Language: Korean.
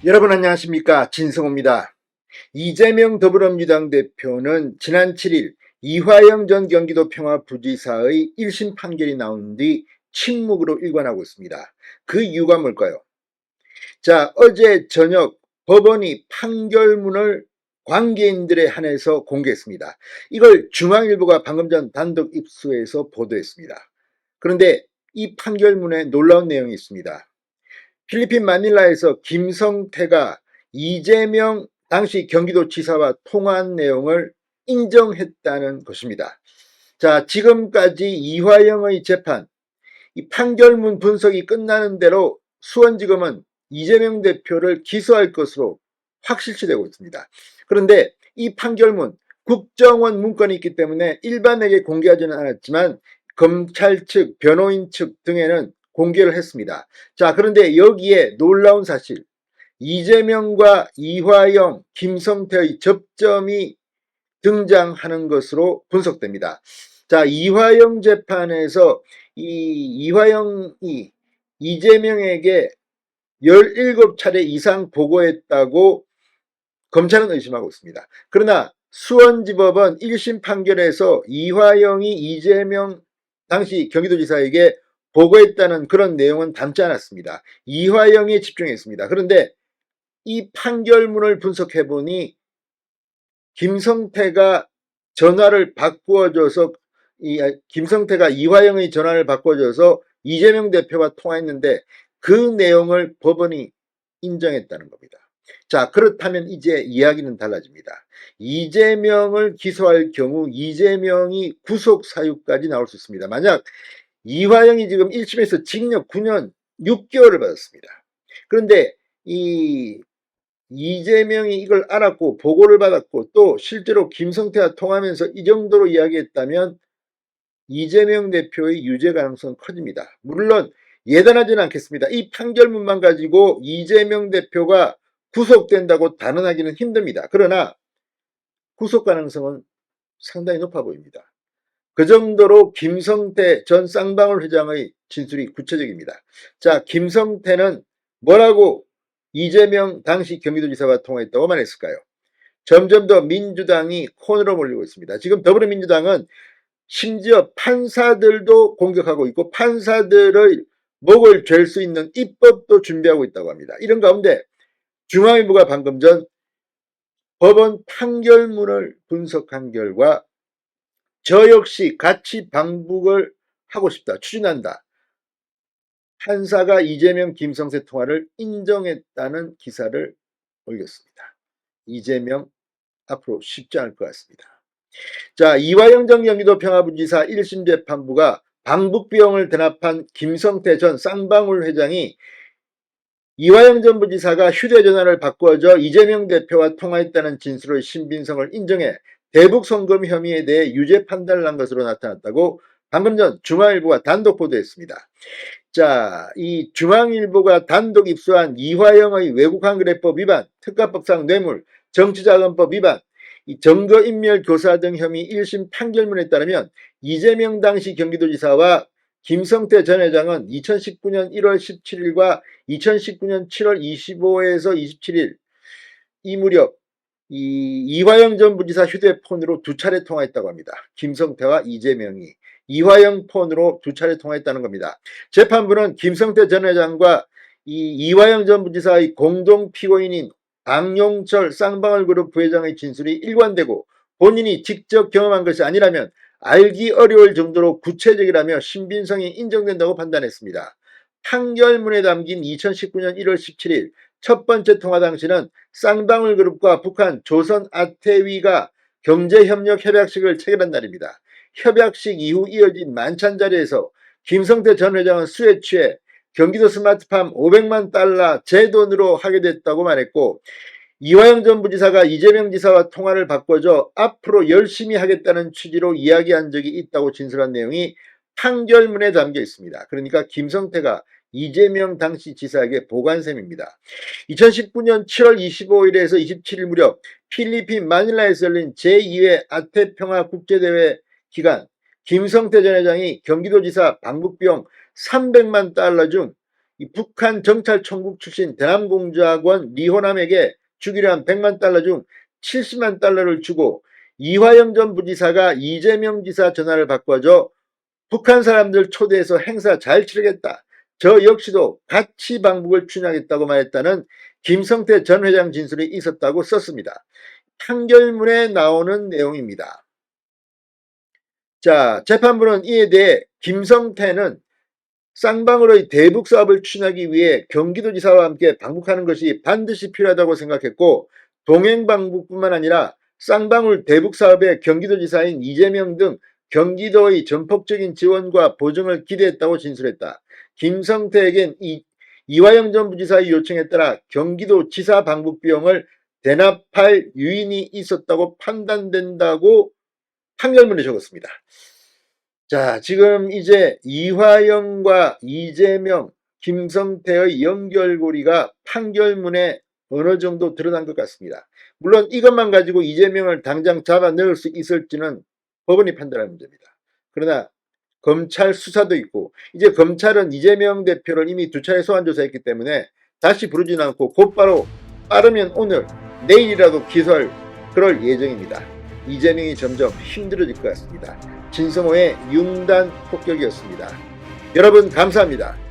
여러분 안녕하십니까, 진성호입니다. 이재명 더불어민주당 대표는 지난 7일 이화영 전 경기도 평화부지사의 1심 판결이 나온 뒤 침묵으로 일관하고 있습니다. 그 이유가 뭘까요? 자, 어제 저녁 법원이 판결문을 관계인들에 한해서 공개했습니다. 이걸 중앙일보가 방금 전 단독 입수해서 보도했습니다. 그런데 이 판결문에 놀라운 내용이 있습니다. 필리핀 마닐라에서 김성태가 이재명 당시 경기도지사와 통화한 내용을 인정했다는 것입니다. 자, 지금까지 이화영의 재판, 이 판결문 분석이 끝나는 대로 수원지검은 이재명 대표를 기소할 것으로 확실시되고 있습니다. 그런데 이 판결문, 국정원 문건이 있기 때문에 일반에게 공개하지는 않았지만 검찰 측, 변호인 측 등에는 공개를 했습니다. 자, 그런데 여기에 놀라운 사실, 이재명과 이화영, 김성태의 접점이 등장하는 것으로 분석됩니다. 자, 이화영 재판에서 이화영이 이재명에게 17차례 이상 보고했다고 검찰은 의심하고 있습니다. 그러나 수원지법은 1심 판결에서 이화영이 이재명 당시 경기도지사에게 보고했다는 그런 내용은 담지 않았습니다. 이화영에 집중했습니다. 그런데 이 판결문을 분석해보니 김성태가 전화를 바꾸어줘서 김성태가 이화영의 전화를 바꿔줘서 이재명 대표와 통화했는데 그 내용을 법원이 인정했다는 겁니다. 자, 그렇다면 이제 이야기는 달라집니다. 이재명을 기소할 경우 이재명이 구속 사유까지 나올 수 있습니다. 만약 이화영이 지금 1심에서 징역 9년 6개월을 받았습니다. 그런데 이재명이 이걸 알았고 보고를 받았고 또 실제로 김성태와 통하면서 이 정도로 이야기했다면 이재명 대표의 유죄 가능성은 커집니다. 물론 예단하지는 않겠습니다. 이 판결문만 가지고 이재명 대표가 구속된다고 단언하기는 힘듭니다. 그러나 구속 가능성은 상당히 높아 보입니다. 그 정도로 김성태 전 쌍방울 회장의 진술이 구체적입니다. 자, 김성태는 뭐라고 이재명 당시 경기도지사와 통화했다고 말했을까요? 점점 더 민주당이 코너로 몰리고 있습니다. 지금 더불어민주당은 심지어 판사들도 공격하고 있고 판사들의 목을 잴 수 있는 입법도 준비하고 있다고 합니다. 이런 가운데 중앙일보가 방금 전 법원 판결문을 분석한 결과 저 역시 같이 방북을 하고 싶다, 추진한다. 판사가 이재명 김성태 통화를 인정했다는 기사를 올렸습니다. 이재명 앞으로 쉽지 않을 것 같습니다. 자, 이화영 전 경기도 평화부지사 1심 재판부가 방북 비용을 대납한 김성태 전 쌍방울 회장이 이화영 전 부지사가 휴대전화를 바꿔줘 이재명 대표와 통화했다는 진술의 신빙성을 인정해 대북 송금 혐의에 대해 유죄 판단을 한 것으로 나타났다고 방금 전 중앙일보가 단독 보도했습니다. 자, 이 중앙일보가 단독 입수한 이화영의 외국환거래법 위반, 특가법상 뇌물, 정치자금법 위반, 이 증거인멸 교사 등 혐의 1심 판결문에 따르면 이재명 당시 경기도지사와 김성태 전 회장은 2019년 1월 17일과 2019년 7월 25에서 27일 이 무렵 이화영 전 부지사 휴대폰으로 2차례 통화했다고 합니다. 김성태와 이재명이 이화영 폰으로 2차례 통화했다는 겁니다. 재판부는 김성태 전 회장과 이화영 전 부지사의 공동 피고인인 박용철 쌍방울그룹 부회장의 진술이 일관되고 본인이 직접 경험한 것이 아니라면 알기 어려울 정도로 구체적이라며 신빙성이 인정된다고 판단했습니다. 판결문에 담긴 2019년 1월 17일 첫 번째 통화 당시는 쌍방울그룹과 북한 조선아태위가 경제협력 협약식을 체결한 날입니다. 협약식 이후 이어진 만찬 자리에서 김성태 전 회장은 술에 취해 경기도 스마트팜 500만 달러 제 돈으로 하게 됐다고 말했고 이화영 전 부지사가 이재명 지사와 통화를 바꿔줘 앞으로 열심히 하겠다는 취지로 이야기한 적이 있다고 진술한 내용이 판결문에 담겨 있습니다. 그러니까 김성태가 이재명 당시 지사에게 보고한 셈입니다. 2019년 7월 25일에서 27일 무렵 필리핀 마닐라에서 열린 제2회 아태평화 국제대회 기간 김성태 전 회장이 경기도지사 방북비용 300만 달러 중 이 북한 정찰 총국 출신 대남공작원 리호남에게 주기로 한 100만 달러 중 70만 달러를 주고 이화영 전 부지사가 이재명 지사 전화를 바꿔줘 북한 사람들 초대해서 행사 잘 치르겠다. 저 역시도 같이 방북을 추진하겠다고 말했다는 김성태 전 회장 진술이 있었다고 썼습니다. 판결문에 나오는 내용입니다. 자, 재판부는 이에 대해 김성태는 쌍방으로의 대북 사업을 추진하기 위해 경기도지사와 함께 방북하는 것이 반드시 필요하다고 생각했고 동행 방북뿐만 아니라 쌍방울 대북 사업에 경기도지사인 이재명 등 경기도의 전폭적인 지원과 보증을 기대했다고 진술했다. 김성태에겐 이화영 전 부지사의 요청에 따라 경기도 지사 방북 비용을 대납할 유인이 있었다고 판단된다고 판결문에 적었습니다. 자, 지금 이제 이화영과 이재명, 김성태의 연결고리가 판결문에 어느 정도 드러난 것 같습니다. 물론 이것만 가지고 이재명을 당장 잡아 넣을 수 있을지는 법원이 판단할 문제입니다. 그러나 검찰 수사도 있고 이제 검찰은 이재명 대표를 이미 2차례 소환 조사했기 때문에 다시 부르지는 않고 곧바로 빠르면 오늘 내일이라도 기소할 그럴 예정입니다. 이재명이 점점 힘들어질 것 같습니다. 진성호의 융단 폭격이었습니다. 여러분 감사합니다.